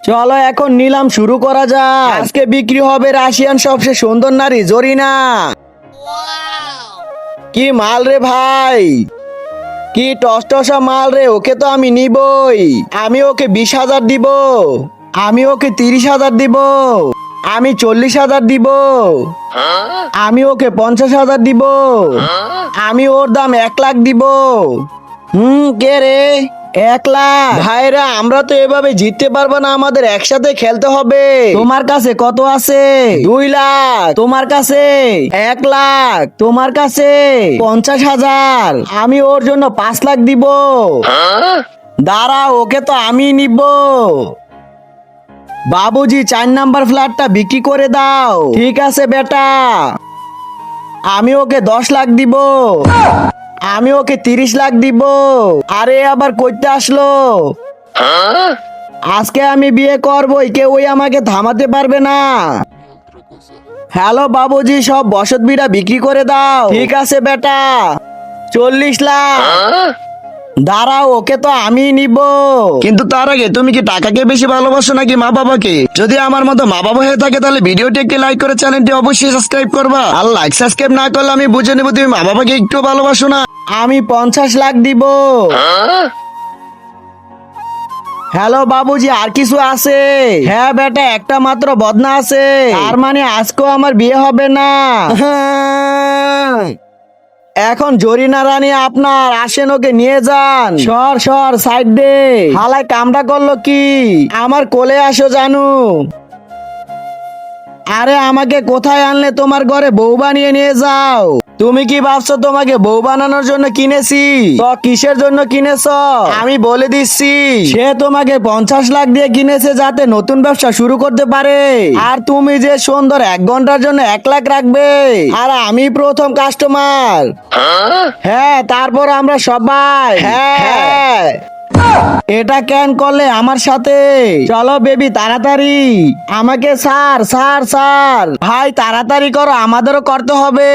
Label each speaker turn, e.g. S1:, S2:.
S1: চলো এখন নিলাম শুরু করা যাক। আজকে বিক্রি হবে রাশিয়ান সবচেয়ে সুন্দর নারী জরিনা। কি মাল রে ভাই, কি টসটসা মাল রে। ওকে তো আমি নিবই। আমি ওকে 20,000 দিব, আমি ওকে 30,000 দিব, আমি 40,000 দিব, আমি ওকে 50,000 দিব, আমি ওর দাম 1,00,000 দিব। কে রে? 1,00,000? ভাইরা আমরা তো এভাবে জিততে পারবো না, আমাদের একসাথে খেলতে হবে। তোমার কাছে কত আছে? 2,00,000। তোমার কাছে 1,00,000। তোমার কাছে 50,000। আমি ওর জন্য 5,00,000 দিব। দাঁড়া, ওকে তো আমি নিব। বাবুজি 4 নাম্বার ফ্ল্যাটটা বিক্রি করে দাও। ঠিক আছে বেটা, আমি ওকে 10,00,000 দিব, আমি ওকে 30,00,000 দিব। আরে আবার কইতে আসলো। আজকে আমি বিয়ে করবই, কেউই আমাকে থামাতে পারবে না। হ্যালো বাবুজি, সব বসত বিড়া বিক্রি করে দাও। ঠিক আছে বেটা, 40,00,000। দাঁড়াও, ওকে তো আমি নিব।
S2: কিন্তু তার আগে তুমি কি টাকাকে বেশি ভালোবাসো নাকি মা বাবাকে? যদি আমার মতো মা বাবা হয়ে থাকে তাহলে ভিডিওটি একটি লাইক করে চ্যানেলটি অবশ্যই সাবস্ক্রাইব করবা। আর লাইক সাবস্ক্রাইব না করলে আমি বুঝে নেবো তুমি মা বাবাকে একটু ভালোবাসো না।
S1: আমি 50,00,000 দিব। হ্যালো বাবুজি, আর কিছু আছে? হ্যাঁ বেটা, একটা মাত্র বদনা আছে। তার মানে আজকেও আমার বিয়ে হবে না। এখন জরিনা রানী আপনার, আসেন ওকে নিয়ে যান। সর সর সাইড দে। হালায় কামটা করলো কি? আমার কোলে আসো জানু। আরে আমাকে কোথায় আনলে? তোমার ঘরে বউ বানিয়ে নিয়ে যাও। তুমি কি ভাবছো তোমাকে বউ বানানোর জন্য কিনেছি? তো কিসের জন্য কিনেছ আমি বলে দিচ্ছি। সে তোমাকে 50,00,000 দিয়ে কিনেছে যাতে নতুন ব্যবসা শুরু করতে পারে। আর তুমি যে সুন্দর 1 ঘন্টার জন্য 1,00,000 রাখবে। আর আমি প্রথম কাস্টমার। হ্যাঁ, তারপর আমরা সবাই। হ্যাঁ, এটা কেন করলে আমার সাথে? চলো বেবি তাড়াতাড়ি। আমাকে স্যার স্যার স্যার, ভাই তাড়াতাড়ি করো, আমাদেরও করতে হবে।